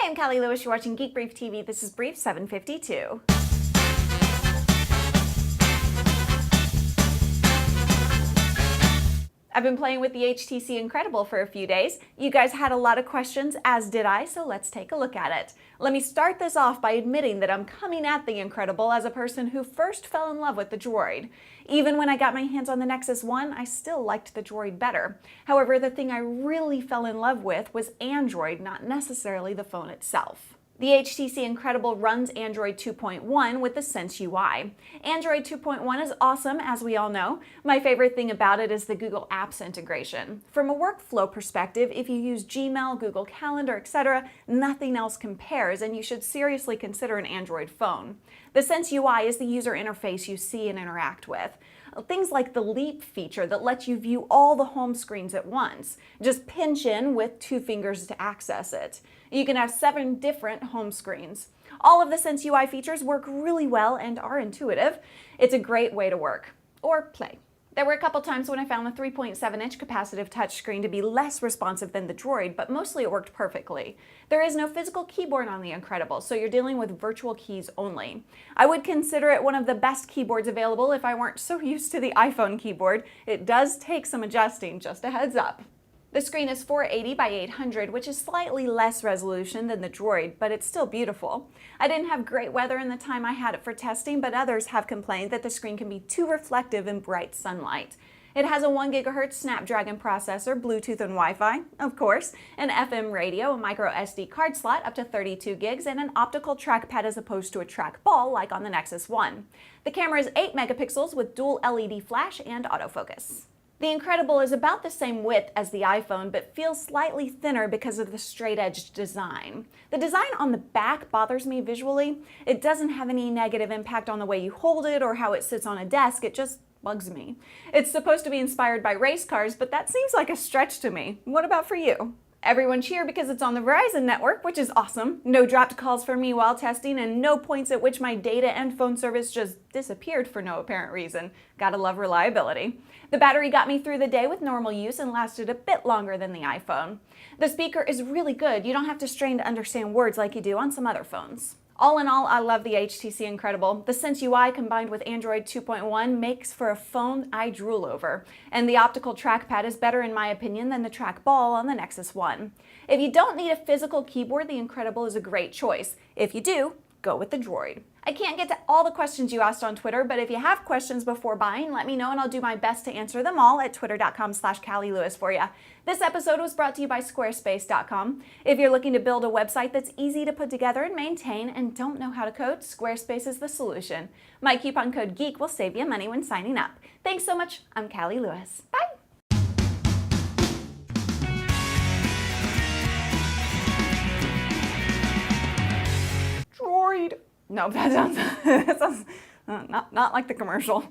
Hey, I'm Callie Lewis. You're watching Geek Brief TV. This is Brief 752. I've been playing with the HTC Incredible for a few days. You guys had a lot of questions, as did I, so let's take a look at it. Let me start this off by admitting that I'm coming at the Incredible as a person who first fell in love with the Droid. Even when I got my hands on the Nexus 1, I still liked the Droid better. However, the thing I really fell in love with was Android, not necessarily the phone itself. The HTC Incredible runs Android 2.1 with the Sense UI. Android 2.1 is awesome, as we all know. My favorite thing about it is the Google Apps integration. From a workflow perspective, if you use Gmail, Google Calendar, etc., nothing else compares, and you should seriously consider an Android phone. The Sense UI is the user interface you see and interact with. Things like the Leap feature that lets you view all the home screens at once. Just pinch in with 2 fingers to access it. You can have 7 different home screens. All of the Sense UI features work really well and are intuitive. It's a great way to work or play. There were a couple times when I found the 3.7-inch capacitive touchscreen to be less responsive than the Droid, but mostly it worked perfectly. There is no physical keyboard on the Incredible, so you're dealing with virtual keys only. I would consider it one of the best keyboards available if I weren't so used to the iPhone keyboard. It does take some adjusting, just a heads up. The screen is 480 by 800, which is slightly less resolution than the Droid, but it's still beautiful. I didn't have great weather in the time I had it for testing, but others have complained that the screen can be too reflective in bright sunlight. It has a 1 GHz Snapdragon processor, Bluetooth and Wi-Fi, of course, an FM radio, a micro SD card slot up to 32 gigs, and an optical trackpad as opposed to a trackball like on the Nexus 1. The camera is 8 megapixels with dual LED flash and autofocus. The Incredible is about the same width as the iPhone, but feels slightly thinner because of the straight-edged design. The design on the back bothers me visually. It doesn't have any negative impact on the way you hold it or how it sits on a desk. It just bugs me. It's supposed to be inspired by race cars, but that seems like a stretch to me. What about for you? Everyone cheer because it's on the Verizon network, which is awesome. No dropped calls from me while testing, and no points at which my data and phone service just disappeared for no apparent reason. Gotta love reliability. The battery got me through the day with normal use and lasted a bit longer than the iPhone. The speaker is really good. You don't have to strain to understand words like you do on some other phones. All in all, I love the HTC Incredible. The Sense UI combined with Android 2.1 makes for a phone I drool over. And the optical trackpad is better in my opinion than the trackball on the Nexus 1. If you don't need a physical keyboard, the Incredible is a great choice. If you do, go with the Droid. I can't get to all the questions you asked on Twitter, but if you have questions before buying, let me know and I'll do my best to answer them all at twitter.com/CallieLewis for you. This episode was brought to you by Squarespace.com. If you're looking to build a website that's easy to put together and maintain and don't know how to code, Squarespace is the solution. My coupon code GEEK will save you money when signing up. Thanks so much. I'm Callie Lewis. Bye. Droid. No, that sounds not like the commercial.